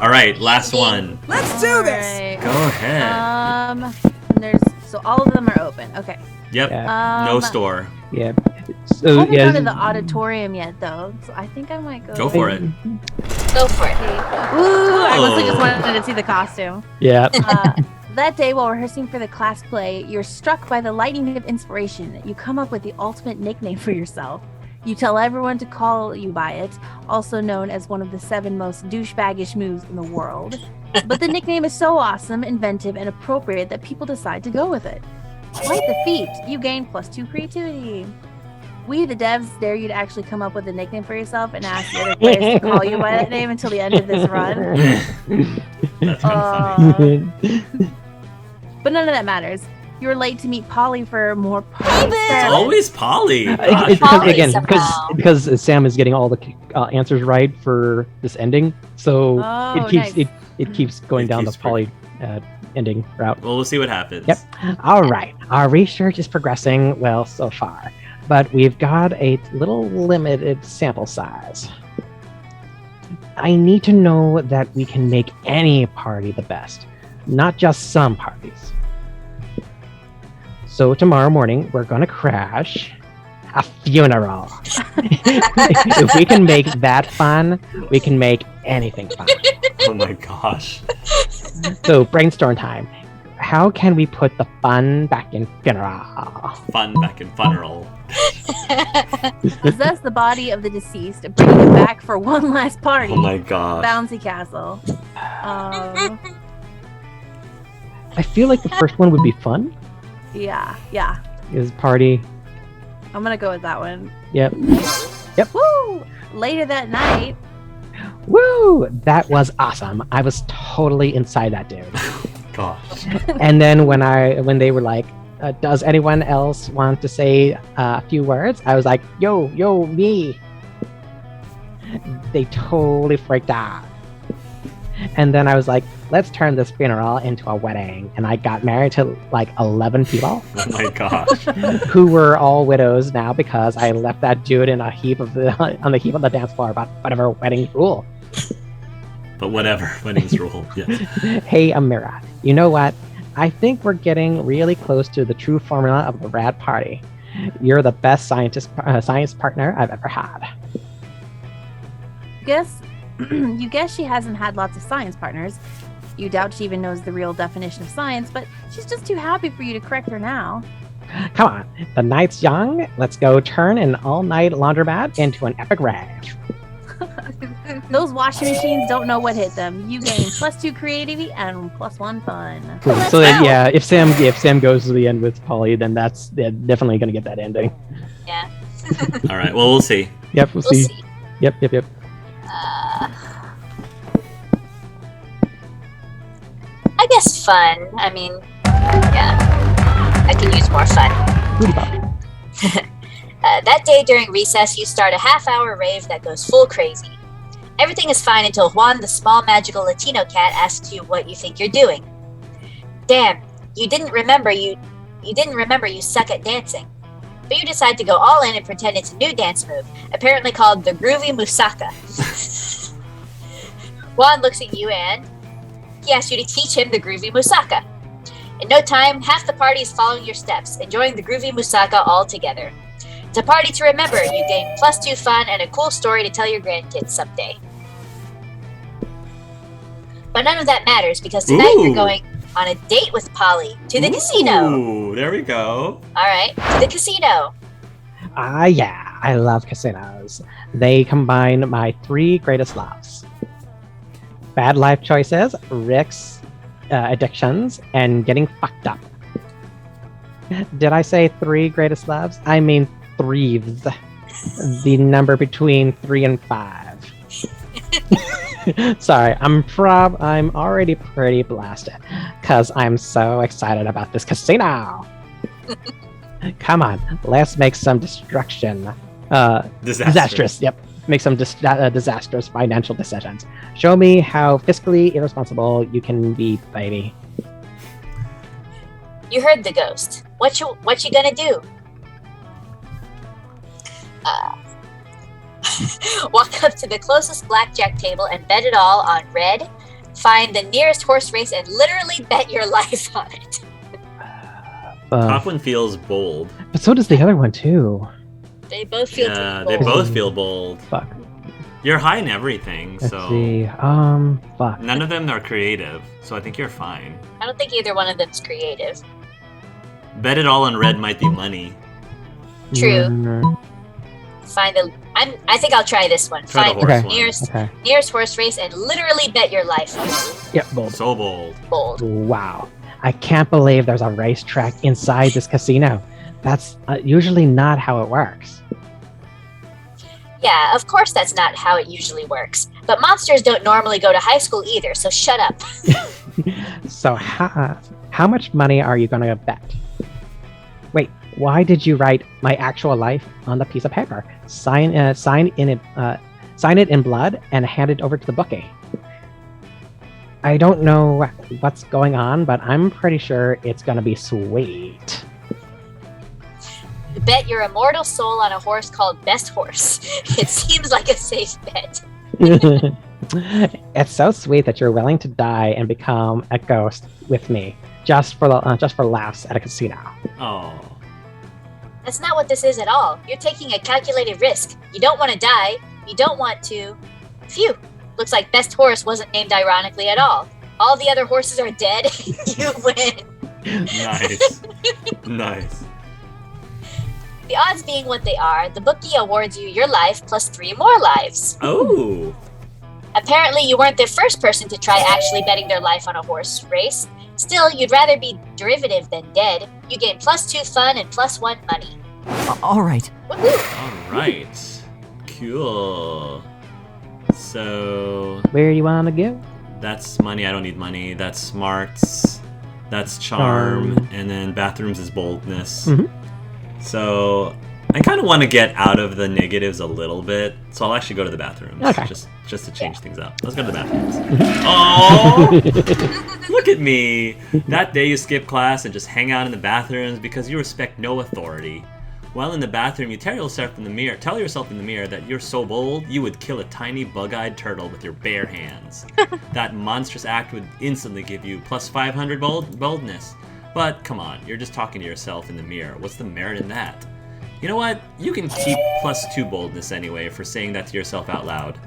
All right, last one. Let's do this. Right. Go ahead. So all of them are open. Okay. Yep. Yeah. No store. Yeah. I So haven't yeah. gone to the auditorium yet, though. So I think I might go. Go for it. Go for it. Ooh, I mostly just wanted to see the costume. Yeah. That day, while rehearsing for the class play, you're struck by the lightning of inspiration. You come up with the ultimate nickname for yourself. You tell everyone to call you by it, also known as one of the 7 most douchebaggish moves in the world. But the nickname is so awesome, inventive, and appropriate that people decide to go with it. Quite the feat. You gain +2 creativity. We, the devs, dare you to actually come up with a nickname for yourself and ask the other players to call you by that name until the end of this run. That's kind of funny. But none of that matters. You're late to meet Polly for more party It's experiments. always Polly. Gosh. It's Polly again somehow. because Sam is getting all the answers right for this ending, so Oh, it keeps nice. it keeps going It down keeps the Polly ending route. Well, we'll see what happens. Yep. All right. Our research is progressing well so far, but we've got a little limited sample size. I need to know that we can make any party the best, not just some parties. So tomorrow morning, we're going to crash a funeral. If we can make that fun, we can make anything fun. Oh my gosh. So brainstorm time. How can we put the fun back in funeral? Fun back in funeral. Possess the body of the deceased, bring it back for one last party. Oh my gosh. Bouncy Castle. I feel like the first one would be fun. Yeah. Is party. I'm gonna go with that one. Yep. Woo! Later that night, Woo! That was awesome. I was totally inside that dude. Gosh. And then when they were like, does anyone else want to say a few words? I was like, yo, me. They totally freaked out. And then I was like, let's turn this funeral into a wedding. And I got married to like 11 people Oh my gosh. who were all widows now because I left that dude in a heap on the heap on the dance floor about whatever wedding rule. But whatever. Weddings rule. Yeah. Hey, Amira, you know what? I think we're getting really close to the true formula of the rad party. You're the best science partner I've ever had. you guess she hasn't had lots of science partners. You doubt she even knows the real definition of science, but she's just too happy for you to correct her now. Come on, the night's young. Let's go turn an all-night laundromat into an epic rave. Those washing machines don't know what hit them. You gain +2 creativity and +1 fun. Cool. So then, yeah, if Sam goes to the end with Polly, then they're definitely gonna get that ending. Yeah. All right. Well, we'll see. Yep, we'll see. see. Yep. I guess fun. I mean, yeah. I can use more fun. Booty pop. That day during recess, you start a half-hour rave that goes full crazy. Everything is fine until Juan, the small magical Latino cat, asks you what you think you're doing. Damn, you didn't remember you suck at dancing. But you decide to go all in and pretend it's a new dance move, apparently called the Groovy Musaka. Juan looks at you and he asks you to teach him the Groovy Musaka. In no time, half the party is following your steps, enjoying the Groovy Musaka all together. It's a party to remember. You gain +2 fun and a cool story to tell your grandkids someday. But none of that matters because tonight Ooh. you're going on a date with Polly to the casino. Ooh, there we go. All right, to the casino. Yeah, I love casinos. They combine my 3 greatest loves: bad life choices, risks, addictions, and getting fucked up. Did I say 3 greatest loves? I mean threeves. The number between 3 and 5. Sorry, I'm already pretty blasted because I'm so excited about this casino. Come on, let's make some destruction. Disastrous. Yep, make some disastrous financial decisions. Show me how fiscally irresponsible you can be, baby. You heard the ghost. What you gonna do? Walk up to the closest blackjack table and bet it all on red, Find the nearest horse race and literally bet your life on it. Top one feels bold. But so does the other one too. They both feel Yeah, pretty they bold. both feel bold. Fuck. You're high in everything, Let's so see. Fuck. none of them are creative. So I think you're fine. I don't think either one of them's creative. Bet it all on red might be money. True. Mm, Find the. I think I'll try this one. Try the Find horse the one. Okay. nearest horse race and literally bet your life on it. Yep. Bold. So bold. Bold. Wow. I can't believe there's a racetrack inside this casino. That's usually not how it works. Yeah, of course that's not how it usually works. But monsters don't normally go to high school either, so shut up. So how much money are you gonna bet? Wait, why did you write my actual life on the piece of paper? Sign it in blood and hand it over to the bookie. I don't know what's going on, but I'm pretty sure it's gonna be sweet. Bet your immortal soul on a horse called Best Horse. It seems like a safe bet. It's so sweet that you're willing to die and become a ghost with me, just for laughs at a casino. Oh. That's not what this is at all. You're taking a calculated risk. You don't want to die. You don't want to. Phew. Looks like Best Horse wasn't named ironically at all. All the other horses are dead. You win. Nice. Nice. The odds being what they are, the bookie awards you your life plus 3 more lives. Oh. Apparently, you weren't the first person to try actually betting their life on a horse race. Still, you'd rather be derivative than dead. You gain plus 2 fun and plus 1 money. All right. Woohoo! All right. Cool. So Where do you want to go? that's money. I don't need money. That's smarts. That's charm. Charm. And then bathrooms is boldness. Mhm. So I kind of want to get out of the negatives a little bit. So I'll actually go to the bathrooms. Okay. Just to change things up. Let's go to the bathrooms. Oh, look at me. That day you skip class and just hang out in the bathrooms because you respect no authority. While in the bathroom, you tell yourself in the mirror that you're so bold, you would kill a tiny bug-eyed turtle with your bare hands. That monstrous act would instantly give you plus 500 boldness. But come on, you're just talking to yourself in the mirror. What's the merit in that? You know what? You can keep plus 2 boldness anyway for saying that to yourself out loud.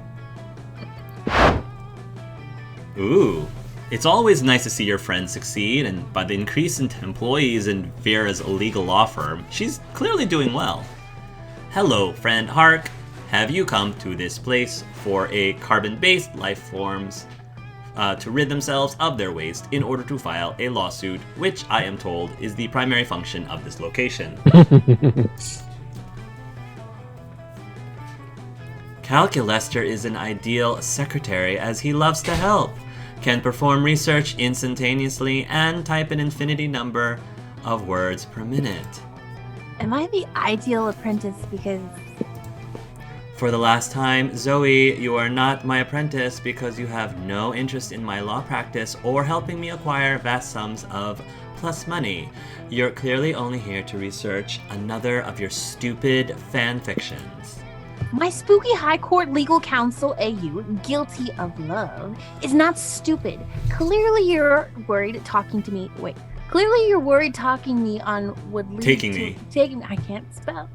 Ooh. It's always nice to see your friends succeed, and by the increase in employees in Vera's illegal law firm, she's clearly doing well. Hello, friend Hark. Have you come to this place for a carbon-based life forms to rid themselves of their waste in order to file a lawsuit, which I am told is the primary function of this location? Calculester is an ideal secretary as he loves to help, can perform research instantaneously, and type an infinity number of words per minute. Am I the ideal apprentice because For the last time, Zoe, you are not my apprentice because you have no interest in my law practice or helping me acquire vast sums of plus money. You're clearly only here to research another of your stupid fan fictions. my spooky high court legal counsel AU, guilty of love, is not stupid? Clearly you're worried talking to me. Wait. Clearly you're worried talking me on would lead Taking to me. taking I can't spell.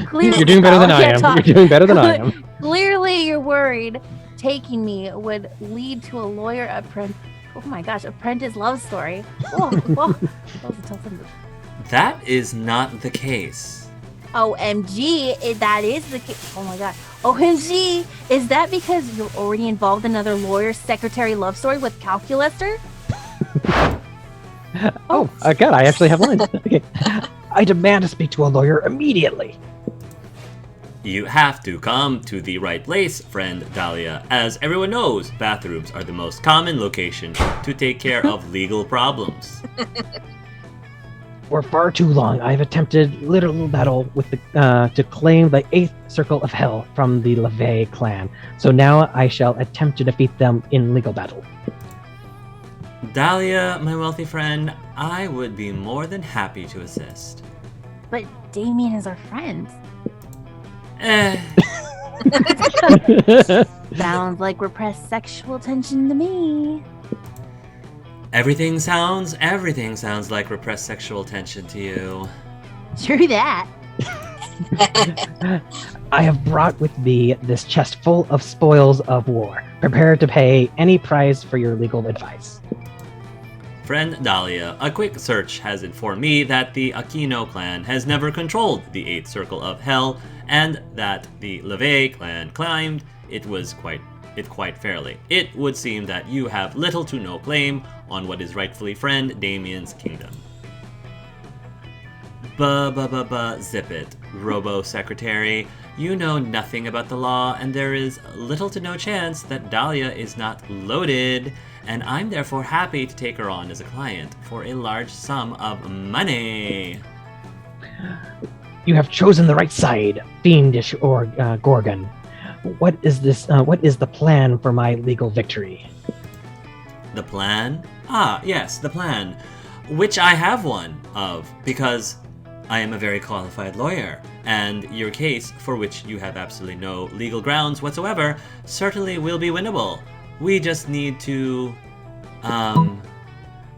Clearly, You're doing better than I can't am. talk. You're doing better than I am. Clearly you're worried taking me would lead to a lawyer apprentice. Oh my gosh, apprentice love story. Whoa. That is not the case. OMG, that is the case. Oh my god. OMG, is that because you're already involved in another lawyer secretary love story with Calculester? Oh, good. I actually have one. Okay. I demand to speak to a lawyer immediately. You have to come to the right place, friend Dahlia. As everyone knows, bathrooms are the most common location to take care of legal problems. For far too long, I've attempted literal battle with the to claim the 8th Circle of Hell from the LeVay clan. So now I shall attempt to defeat them in legal battle. Dahlia, my wealthy friend, I would be more than happy to assist. But Damien is our friend. Sounds like repressed sexual tension to me. Everything sounds like repressed sexual tension to you. True that. I have brought with me this chest full of spoils of war. Prepare to pay any price for your legal advice. Friend Dahlia, a quick search has informed me that the Aquino clan has never controlled the 8th circle of hell, and that the LeVay clan climbed it quite fairly. It would seem that you have little to no claim on what is rightfully friend Damien's kingdom. Zip it, Robo-Secretary. You know nothing about the law, and there is little to no chance that Dahlia is not loaded, and I'm therefore happy to take her on as a client for a large sum of money. You have chosen the right side, fiendish or Gorgon. What is this? What is the plan for my legal victory? The plan? Ah, yes, the plan. Which I have one of, because I am a very qualified lawyer, and your case, for which you have absolutely no legal grounds whatsoever, certainly will be winnable. We just need to,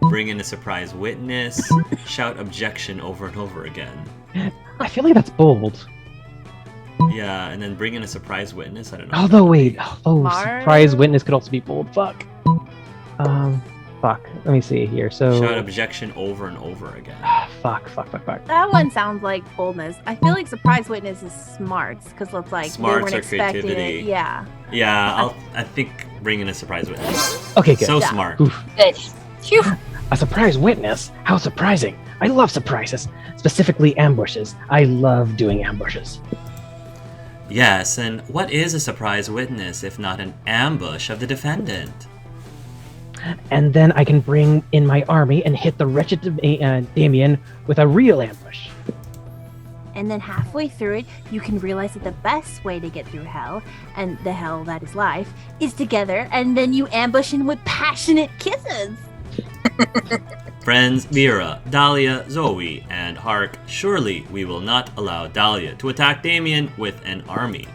bring in a surprise witness, shout objection over and over again. I feel like that's bold. Yeah, and then bring in a surprise witness, I don't know. Although, wait. Oh, Mar- surprise witness could also be bold. Fuck. Fuck. Let me see here. So. Shout objection over and over again. Fuck. That one sounds like boldness. I feel like surprise witness is smarts because it's like Smarts they or weren't expecting creativity. it. Yeah. Yeah, I think bring in a surprise witness. Okay, good. So Yeah. smart. Oof. Good. Phew. A surprise witness? How surprising. I love surprises. Specifically ambushes. I love doing ambushes. Yes, and what is a surprise witness if not an ambush of the defendant? And then I can bring in my army and hit the wretched Damien with a real ambush. And then halfway through it, you can realize that the best way to get through hell, and the hell that is life, is together, and then you ambush him with passionate kisses. Friends Vera, Dahlia, Zoe, and Hark, surely we will not allow Dahlia to attack Damien with an army.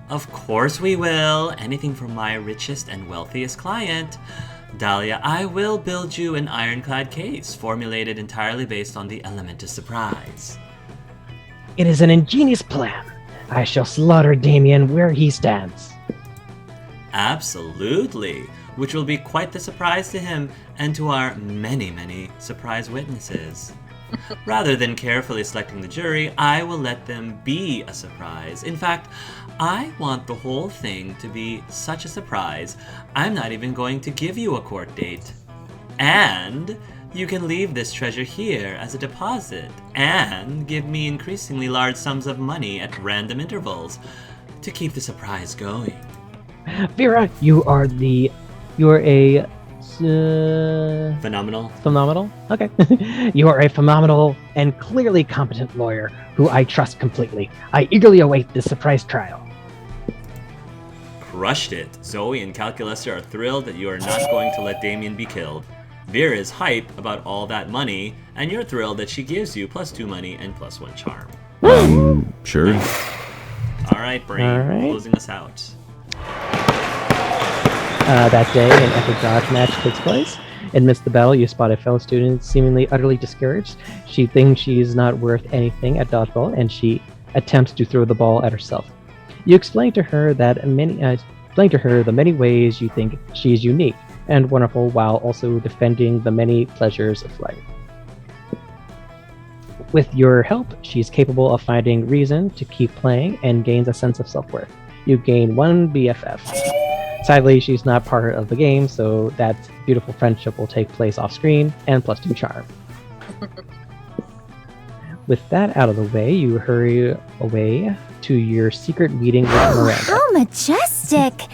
Of course we will. Anything for my richest and wealthiest client. Dahlia, I will build you an ironclad case, formulated entirely based on the element of surprise. It is an ingenious plan. I shall slaughter Damien where he stands. Absolutely, which will be quite the surprise to him and to our many, many surprise witnesses. Rather than carefully selecting the jury, I will let them be a surprise. In fact, I want the whole thing to be such a surprise, I'm not even going to give you a court date. And you can leave this treasure here as a deposit and give me increasingly large sums of money at random intervals to keep the surprise going. Vera, you are a Phenomenal. Okay. You are a phenomenal and clearly competent lawyer who I trust completely. I eagerly await this surprise trial. Crushed it. Zoe and Calculus are thrilled that you are not going to let Damien be killed. Vera is hype about all that money, and you're thrilled that she gives you +2 money and +1 charm. Sure. Alright, Brain, All right. closing us out. That day, an epic dodge match takes place. Amidst the battle, you spot a fellow student seemingly utterly discouraged. She thinks she is not worth anything at dodgeball, and she attempts to throw the ball at herself. You explain to her the many ways you think she is unique and wonderful, while also defending the many pleasures of life. With your help, she's capable of finding reason to keep playing and gains a sense of self-worth. You gain 1 BFF. Sadly, she's not part of the game, so that beautiful friendship will take place off-screen, and +2 charm. With that out of the way, you hurry away to your secret meeting with Miranda. How majestic!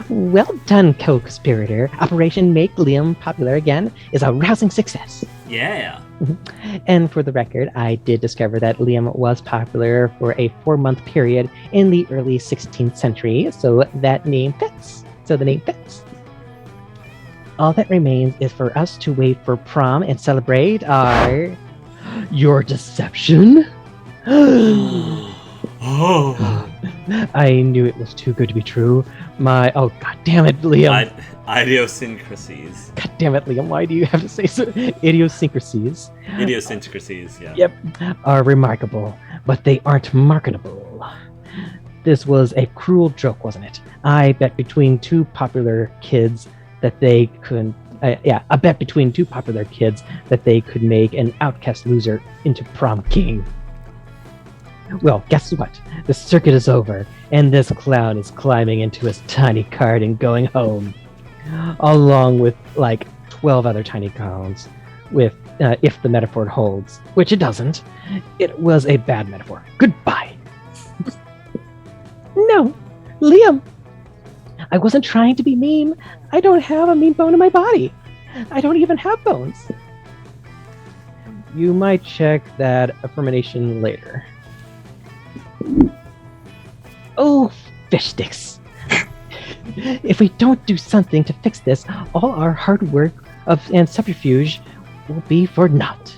Well done, co-conspirator. Operation Make Liam Popular Again is a rousing success. Yeah. And for the record, I did discover that Liam was popular for a 4-month period in the early 16th century, so that name fits. All that remains is for us to wait for prom and celebrate your deception. Oh. I knew it was too good to be true. Oh god damn it, Liam. Idiosyncrasies. God damn it, Liam. Why do you have to say so? Idiosyncrasies. Idiosyncrasies, yeah. Yep, are remarkable, but they aren't marketable. This was a cruel joke, wasn't it? I bet between two popular kids that they could. I bet between two popular kids that they could make an outcast loser into prom king. Well, guess what? The circuit is over, and this clown is climbing into his tiny cart and going home, along with like 12 other tiny clowns. With if the metaphor holds, which it doesn't, it was a bad metaphor. Goodbye. No, Liam. I wasn't trying to be mean. I don't have a mean bone in my body. I don't even have bones. You might check that affirmation later. Oh, fish sticks. If we don't do something to fix this, all our hard work and subterfuge will be for naught.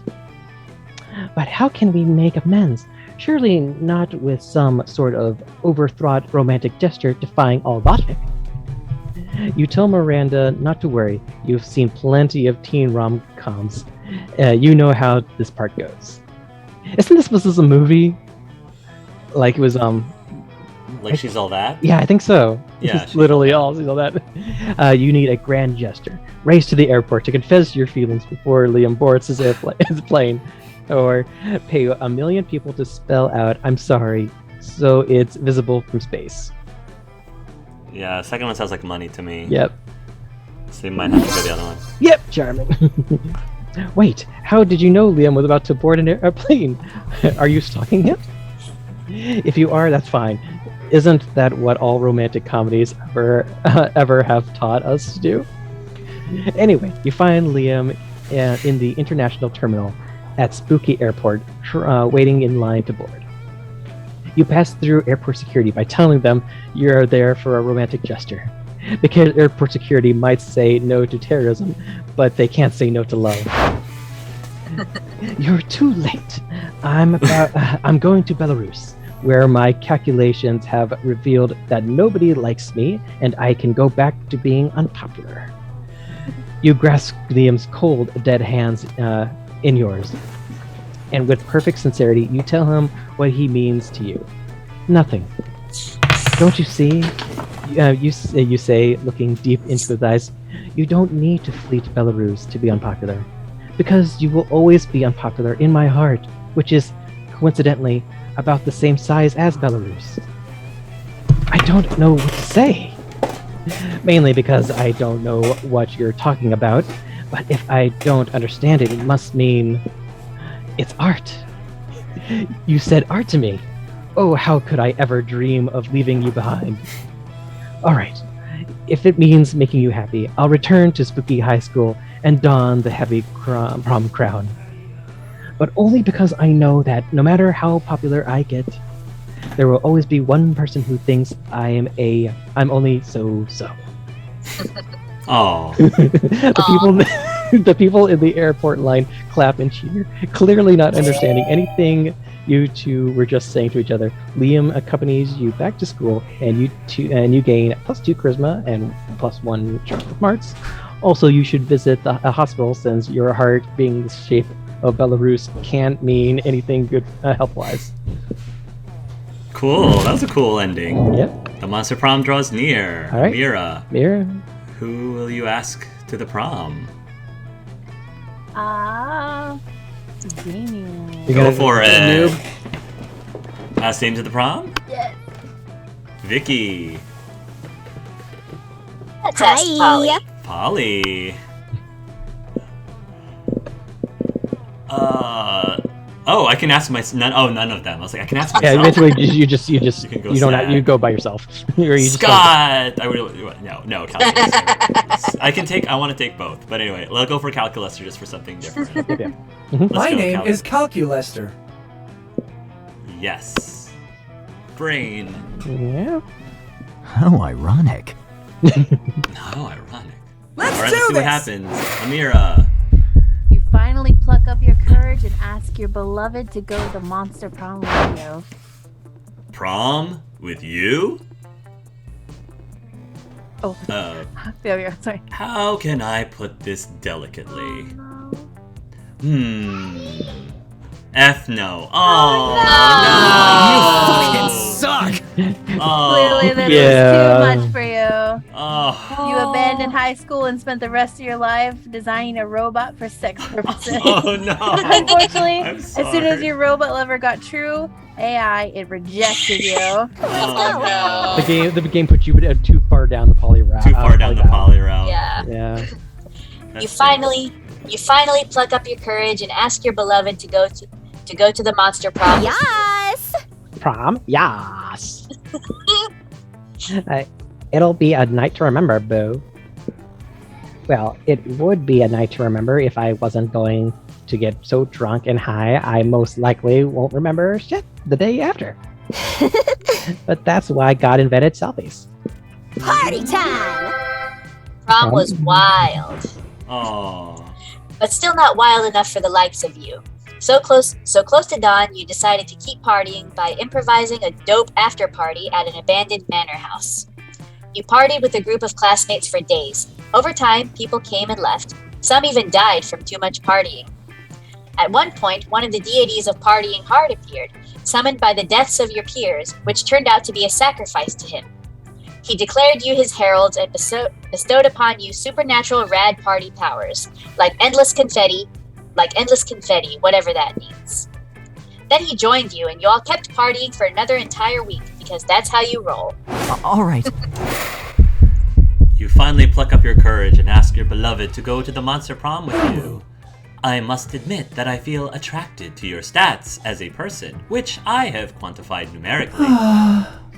But how can we make amends? Surely not with some sort of overthought romantic gesture defying all logic. You tell Miranda not to worry. You've seen plenty of teen rom-coms. You know how this part goes. Isn't this a movie? Like it was Like She's All That? Yeah, I think so. Yeah, It's literally all that. You need a grand gesture. Race to the airport to confess your feelings before Liam boards his plane. Or pay 1 million people to spell out "I'm sorry" so it's visible from space. Yeah, second one sounds like money to me. Yep. So you might have to go the other one. Yep, charming. Wait, how did you know Liam was about to board an airplane? Are you stalking him? If you are, that's fine. Isn't that what all romantic comedies ever have taught us to do? Anyway, you find Liam in the international terminal at Spooky Airport, waiting in line to board. You pass through airport security by telling them you're there for a romantic gesture. Because airport security might say no to terrorism, but they can't say no to love. You're too late. I'm going to Belarus, where my calculations have revealed that nobody likes me, and I can go back to being unpopular. You grasp Liam's cold, dead hands in yours, and with perfect sincerity, you tell him what he means to you. Nothing. Don't you see? You say, looking deep into his eyes, you don't need to flee to Belarus to be unpopular, because you will always be unpopular in my heart, which is, coincidentally, about the same size as Belarus. I don't know what to say. Mainly because I don't know what you're talking about, but if I don't understand it, it must mean it's art. You said art to me. Oh, how could I ever dream of leaving you behind? Alright, if it means making you happy, I'll return to Spooky High School and don the heavy prom crown. But only because I know that no matter how popular I get, there will always be one person who thinks I'm only so-so. Oh. The people in the airport line clap and cheer, clearly not understanding anything you two were just saying to each other. Liam accompanies you back to school, and you gain +2 charisma and +1 charm smarts. Also, you should visit a hospital, since your heart being the shape of Belarus can't mean anything good health-wise. Cool. That was a cool ending. Yep. The Monster Prom draws near. All right. Mira, Mira. who will you ask to the prom? Damien. Go for it. Ask name to the prom? Yes. Vicky. Let's ask Polly. Polly. Oh, I can ask none of them. I was like, I can ask myself. Yeah, eventually you don't Sad. you go by yourself. Or you just Scott. No calculus. I want to take both, but anyway, let's go for calculus just for something different. Yeah. Let's My go name is Calculester. Yes. Brain. Yeah. How ironic. How ironic. Let's All right, do let's see this. what happens. Amira. You finally pluck up your courage and ask your beloved to go to the Monster Prom rodeo. Prom? with you? Oh, there we go. Sorry. How can I put this delicately? F no. Oh, You no. fucking suck! Clearly, this Yeah. is too much for you. Oh. You abandoned high school and spent the rest of your life designing a robot for sex purposes. Oh no. Unfortunately, I'm as soon as sorry. your robot lover got true AI, it rejected you. Oh, The game put you too far down the poly route. no. Too far down the poly route. Yeah. Yeah. That's You finally pluck up your courage and ask your beloved to go to the Monster Prom. Yes! Prom? Yas. It'll be a night to remember, boo. Well, it would be a night to remember if I wasn't going to get so drunk and high I most likely won't remember shit the day after. But that's why God invented selfies. Party time! Prom was wild, Oh. but still not wild enough for the likes of you. So close to dawn, you decided to keep partying by improvising a dope after party at an abandoned manor house. You partied with a group of classmates for days. Over time, people came and left. Some even died from too much partying. At one point, one of the deities of partying hard appeared, summoned by the deaths of your peers, which turned out to be a sacrifice to him. He declared you his heralds and bestowed upon you supernatural rad party powers, like endless confetti, whatever that means. Then he joined you, and you all kept partying for another entire week, because that's how you roll. All right. You finally pluck up your courage and ask your beloved to go to the Monster Prom with you. I must admit that I feel attracted to your stats as a person, which I have quantified numerically.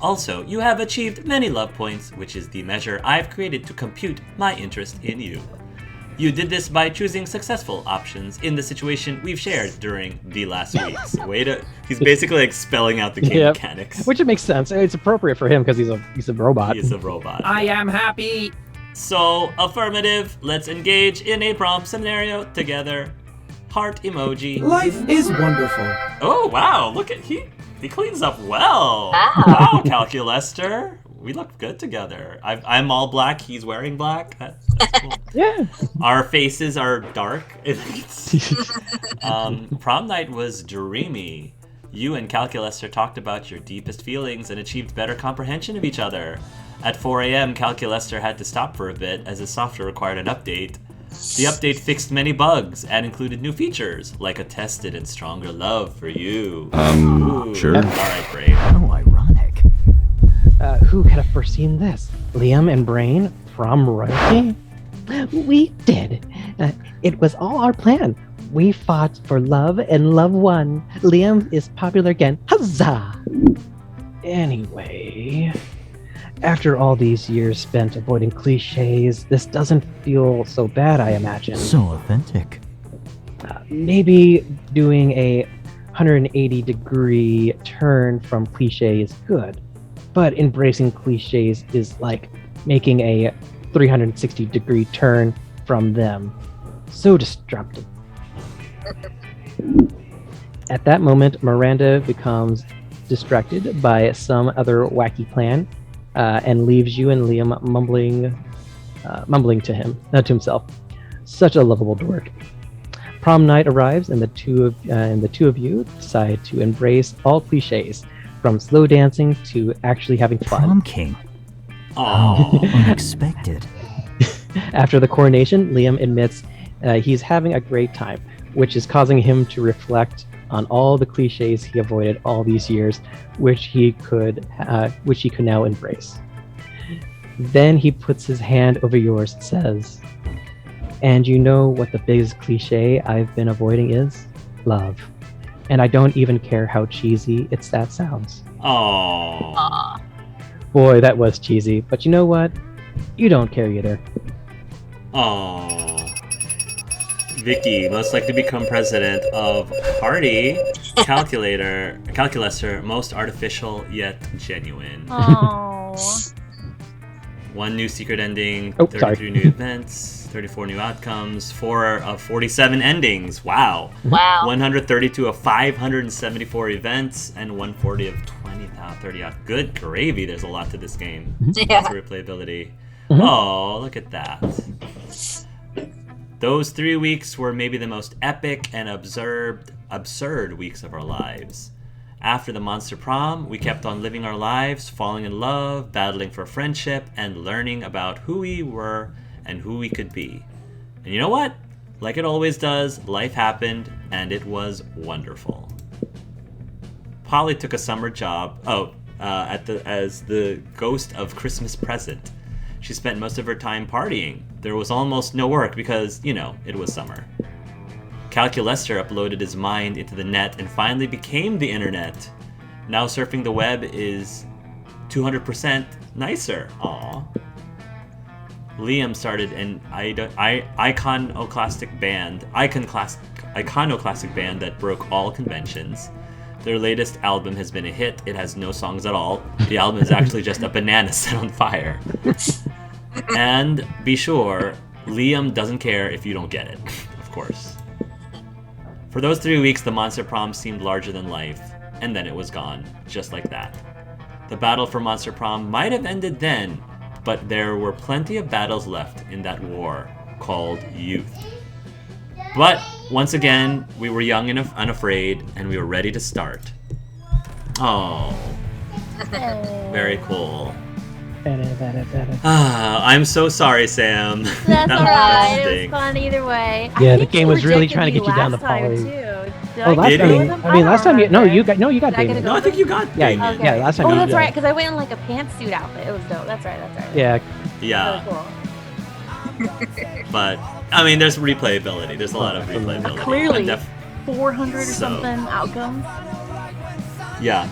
Also, you have achieved many love points, which is the measure I've created to compute my interest in you. You did this by choosing successful options in the situation we've shared during the last weeks. He's basically like spelling out the game Yep. mechanics. Which it makes sense. It's appropriate for him because he's a robot. He is a robot. I am happy. So, affirmative, let's engage in a prom scenario together. Heart emoji. Life is wonderful. Oh, wow, look at, he cleans up well. Wow. Wow, Calculester. We look good together. I'm all black, he's wearing black. That's cool. Yeah. Our faces are dark. Prom night was dreamy. You and Calculester talked about your deepest feelings and achieved better comprehension of each other. At 4 a.m., Calculester had to stop for a bit as his software required an update. The update fixed many bugs and included new features, like a tested and stronger love for you. Ooh. Sure. Alright, Brave. How ironic. Who could have foreseen this? Liam and Brain from royalty? We did. It was all our plan. We fought for love and love won. Liam is popular again. Huzzah! Anyway, after all these years spent avoiding cliches, this doesn't feel so bad, I imagine. So authentic. Maybe doing a 180-degree turn from cliche is good, but embracing cliches is like making a 360-degree turn from them. So destructive. At that moment, Miranda becomes distracted by some other wacky plan and leaves you and Liam mumbling to himself. Such a lovable dork. Prom night arrives, and the two of you decide to embrace all cliches, from slow dancing to actually having fun. Prom king. Aww. Unexpected. After the coronation, Liam admits he's having a great time, which is causing him to reflect on all the cliches he avoided all these years, which he could now embrace. Then he puts his hand over yours and says, "And you know what the biggest cliche I've been avoiding is? Love. And I don't even care how cheesy that sounds." Aww. Aw. Boy, that was cheesy, but you know what? You don't care either. Aww. Vicky, most likely to become president of Party Calculester, most artificial yet genuine. Oh. One new secret ending, Oh, 33 sorry. new events. 34 new outcomes, 4 of 47 endings. Wow. Wow. 132 of 574 events, and 140 of 30 out. Good gravy. There's a lot to this game. Yeah. Lots of replayability. Oh, look at that. Those 3 weeks were maybe the most epic and absurd weeks of our lives. After the Monster Prom, we kept on living our lives, falling in love, battling for friendship, and learning about who we were and who we could be. And you know what? Like it always does, life happened, and it was wonderful. Polly took a summer job as the ghost of Christmas present. She spent most of her time partying. There was almost no work because, it was summer. Calculester uploaded his mind into the net and finally became the internet. Now surfing the web is 200% nicer. Aww. Liam started an iconoclastic band that broke all conventions. Their latest album has been a hit. It has no songs at all. The album is actually just a banana set on fire. And be sure, Liam doesn't care if you don't get it, of course. For those 3 weeks, the Monster Prom seemed larger than life, and then it was gone, just like that. The battle for Monster Prom might have ended then, but there were plenty of battles left in that war called youth. But once again, we were young and unafraid, and we were ready to start. Oh, very cool. I'm so sorry, Sam. That's alright. It was stinks. fun either way. Yeah, I the think game you was really rejected trying to me get you down last the time, poly. too. Did Oh, I last get time you you- with them? I mean, last time you don't remember. no, you got Did I get Damien. No, I think you got Yeah, Damien. yeah, last time Oh, you that's did. right, because I went in like a pantsuit outfit. It was dope. That's right. Yeah, Yeah, Really cool. but I mean, there's replayability. There's a lot of replayability. Clearly. I'm 400 or So- something outcomes. yeah.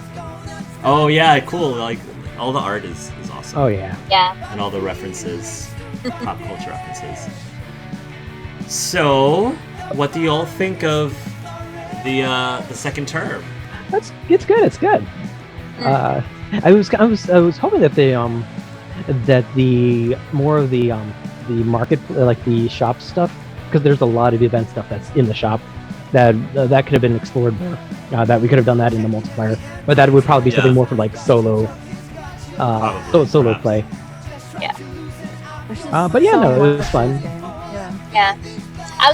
Oh yeah, cool. Like all the art is awesome. oh yeah. Yeah. And all the references, pop culture references. So, what do you all think of the second term? It's good. It's good. I was hoping that the more of the market, like the shop stuff, because there's a lot of event stuff that's in the shop that could have been explored more. That we could have done that in the multiplayer, but that would probably be something Yeah. more for like solo solo perhaps. play. There's just But yeah, so no, it much was fun. to this game. Yeah. Yeah. I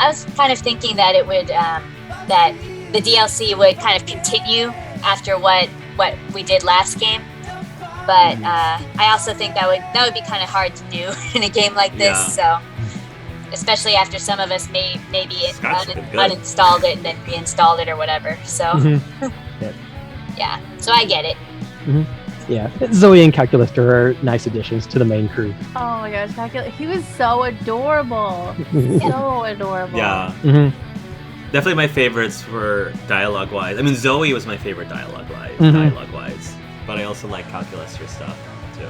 was kind of thinking that it would that the DLC would kind of continue after what we did last game. But I also think that would be kind of hard to do in a game like this. So, especially after some of us maybe Scott's been good. uninstalled it and then reinstalled it or whatever. So, Mhm. yeah. So I get it. Yeah, Zoe and Calculester are nice additions to the main crew. Oh my gosh, he was so adorable. So adorable. Yeah, Mhm. definitely my favorites were dialogue-wise. I mean, Zoe was my favorite dialogue-wise, Mhm. but I also like Calculester stuff too.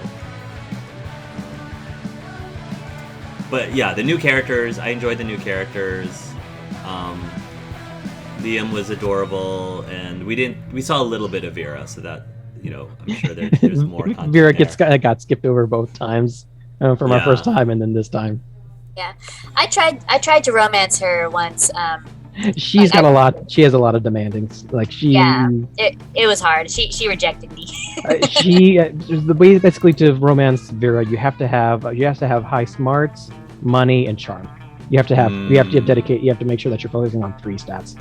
But yeah, the new characters, I enjoyed the new characters. Liam was adorable, and we saw a little bit of Vera, so that, I'm sure there's more content Vera there. got skipped over both times from our Yeah. first time, and then this time. I tried to romance her once. She's got a lot. She has a lot of demandings. Like she, Yeah. It was hard. She rejected me. the way basically to romance Vera, you have to have high smarts, money, and charm. You have to make sure that you're focusing on 3 stats.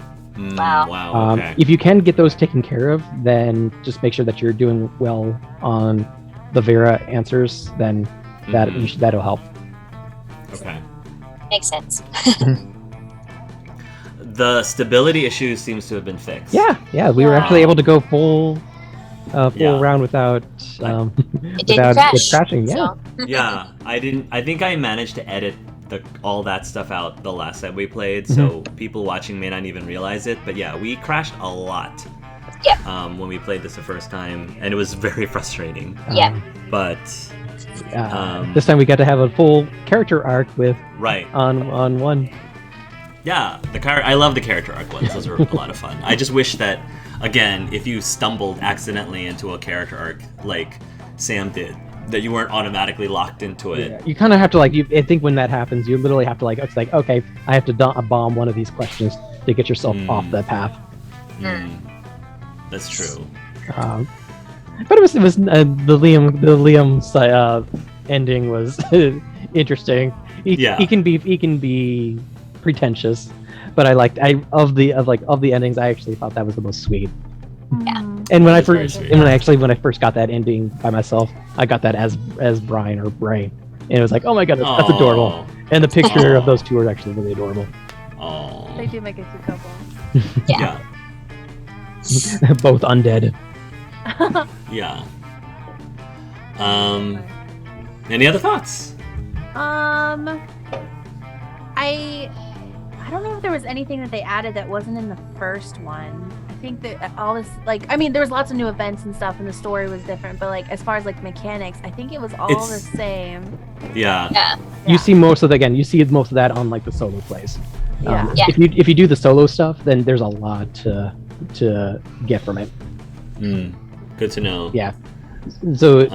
Wow. Okay. If you can get those taken care of, then just make sure that you're doing well on the Vera answers. Then that'll help. Okay. Makes sense. The stability issue seems to have been fixed. Yeah, we were actually able to go full Yeah. round without It didn't without crash. it crashing. Yeah. So, Yeah, I think I managed to edit all that stuff out the last time we played, so people watching may not even realize it. But yeah, we crashed a lot. Yeah. When we played this the first time, and it was very frustrating. Yeah. But This time we got to have a full character arc with right. on one. Yeah, I love the character arc ones. Those are a lot of fun. I just wish that, again, if you stumbled accidentally into a character arc like Sam did, that you weren't automatically locked into it. Yeah, you kind of have to like. I think when that happens, you literally have to like. It's like, okay, I have to bomb one of these questions to get yourself off that path. That's true. But it was the Liam ending was interesting. He can be pretentious, but of the endings, I actually thought that was the most sweet. Yeah. And when I When I first got that ending by myself, I got that as Brian or Bray, and it was like, oh my god, that's adorable. And the picture of those two are actually really adorable. Oh. They do make a cute couple. Yeah. Both undead. Yeah. Any other thoughts? I don't know if there was anything that they added that wasn't in the first one. I think that all this, like, I mean, there was lots of new events and stuff, and the story was different. But like, as far as like mechanics, I think it was all the same. Yeah. You see most of that on like the solo plays. Yeah. If you do the solo stuff, then there's a lot to get from it. Good to know. Yeah. So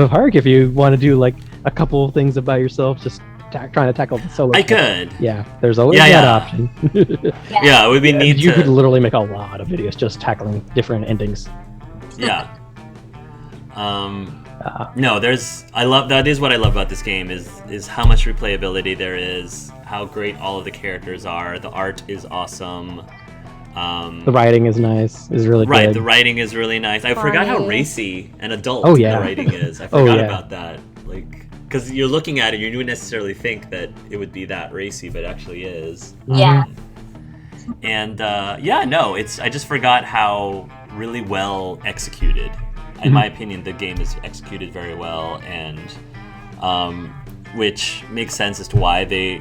Hark, if you want to do like a couple of things about yourself, just trying to tackle the solo. I could. Yeah, there's always that option. Yeah, it would be neat. You could literally make a lot of videos just tackling different endings. Yeah. No, that is what I love about this game is how much replayability there is, how great all of the characters are. The art is awesome. The writing is nice. Is really right. good. The writing is really nice. I forgot how racy and adult Oh, yeah. the writing is. I forgot about that. Like, because you're looking at it, you wouldn't necessarily think that it would be that racy, but it actually is. Yeah. And I just forgot how really well executed. In my opinion, the game is executed very well, and which makes sense as to why they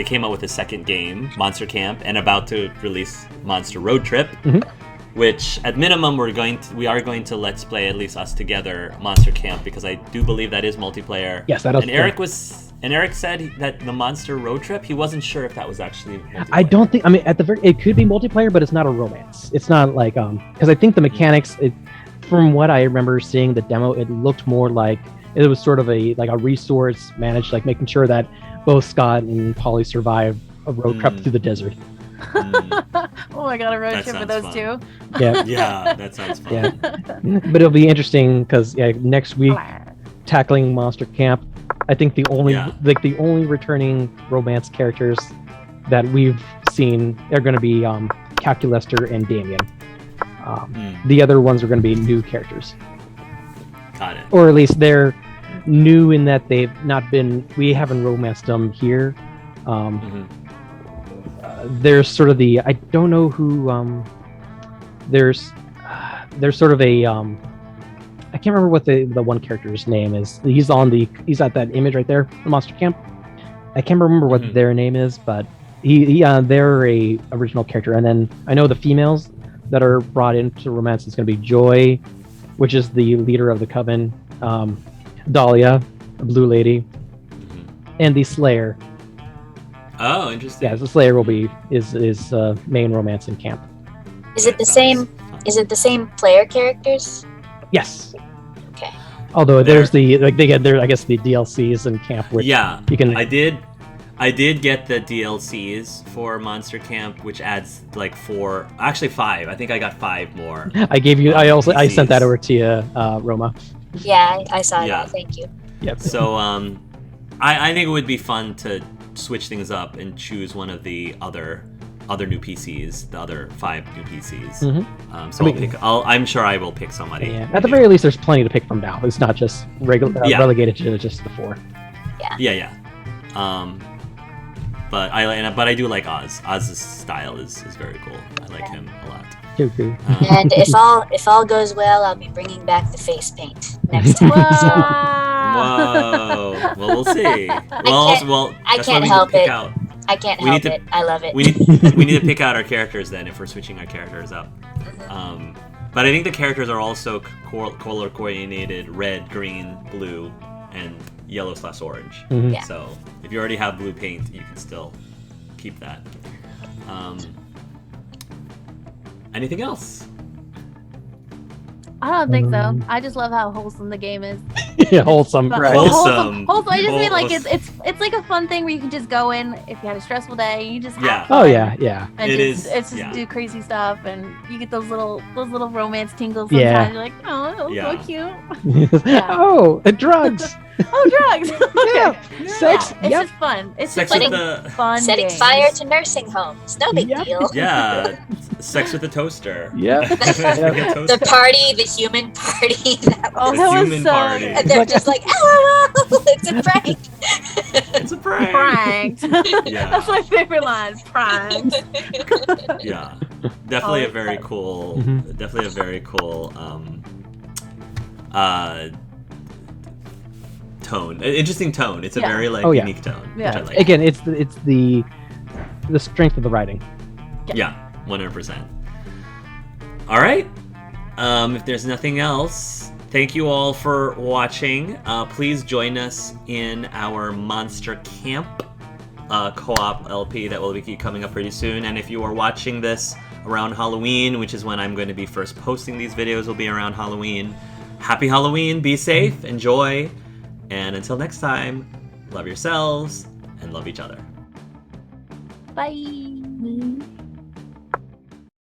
came out with a second game, Monster Camp, and about to release Monster Road Trip, which at minimum we are going to let's play, at least us together, Monster Camp, because I do believe that is multiplayer. Yes, that is. And Eric said that the Monster Road Trip, he wasn't sure if that was actually multiplayer. I don't think. I mean, it could be multiplayer, but it's not a romance. It's not like because I think the mechanics. From what I remember seeing the demo, it looked more like it was sort of a resource managed, like making sure that both Scott and Polly survive a road trip through the desert. Oh my god, a road trip with those two. Yeah. Yeah, that sounds fun. Yeah. But it'll be interesting because next week tackling Monster Camp, I think the only returning romance characters that we've seen are going to be Calculester and Damien. The other ones are going to be new characters. Got it. Or at least they're new in that we haven't romanced them here. There's sort of I don't know who, there's sort of a, I can't remember what the one character's name is. He's at that image right there, Monster Camp. I can't remember what their name is, but they're a original character. And then I know the females that are brought into romance is going to be Joy, which is the leader of the coven, Dahlia, the blue lady, and the Slayer. Oh, interesting. Yeah, the Slayer will be is main romance in camp. Is it the same? Is it the same player characters? Yes. Okay. Although there's they get I guess the DLCs in camp. Which you can. I did get the DLCs for Monster Camp, which adds like 5. I think I got 5 more. I gave you. I sent that over to you, Roma. Yeah, I saw that. Thank you. Yep. So I think it would be fun to switch things up and choose one of the other new PCs, the other 5 new PCs. I'm sure I will pick somebody. Yeah. At the very least, there's plenty to pick from now. It's not just relegated to just the 4. Yeah. But I do like Oz. Oz's style is very cool. I like him a lot. And if all goes well, I'll be bringing back the face paint next time. Whoa. Well, we'll see. I can't help it. I can't help it. I love it. We need to pick out our characters then if we're switching our characters up. But I think the characters are also color coordinated: red, green, blue, and yellow/orange. So if you already have blue paint, you can still keep that. Anything else? I don't think so. I just love how wholesome the game is. Wholesome. Fun. Right. Wholesome. Wholesome. I just mean like Wholesome. it's like a fun thing where you can just go in if you had a stressful day. You just have Yeah. fun. Oh yeah, yeah. And It just, is, It's just yeah. do crazy stuff, and you get those little romance tingles. Sometimes Yeah. you're like, oh, that was Yeah. so cute. Yeah. Oh, drugs. Oh, drugs. Yeah. Okay. Sex. It's Yep. just fun. It's Sex just with like the fun. Setting games. fire to nursing homes. No big Yep. deal. yeah, sex with a toaster. Yep. Like a toaster. The party, the human party. That Oh, The that was human so party. and they're just like, LOL, it's a prank. It's a prank. pranked. Yeah. That's my favorite line. Pranked. Yeah, definitely Oh, a very fun. cool. Mhm. Definitely a very cool. Tone. Interesting tone. It's a Yeah. very like Oh, yeah. unique tone. Yeah. Which I like. Again, it's the strength of the writing. Yeah, 100%. All right. If there's nothing else, thank you all for watching. Please join us in our Monster Camp co-op LP that will be coming up pretty soon. And if you are watching this around Halloween, which is when I'm going to be first posting these videos, will be around Halloween. Happy Halloween. Be safe. Enjoy. And until next time, love yourselves and love each other. Bye.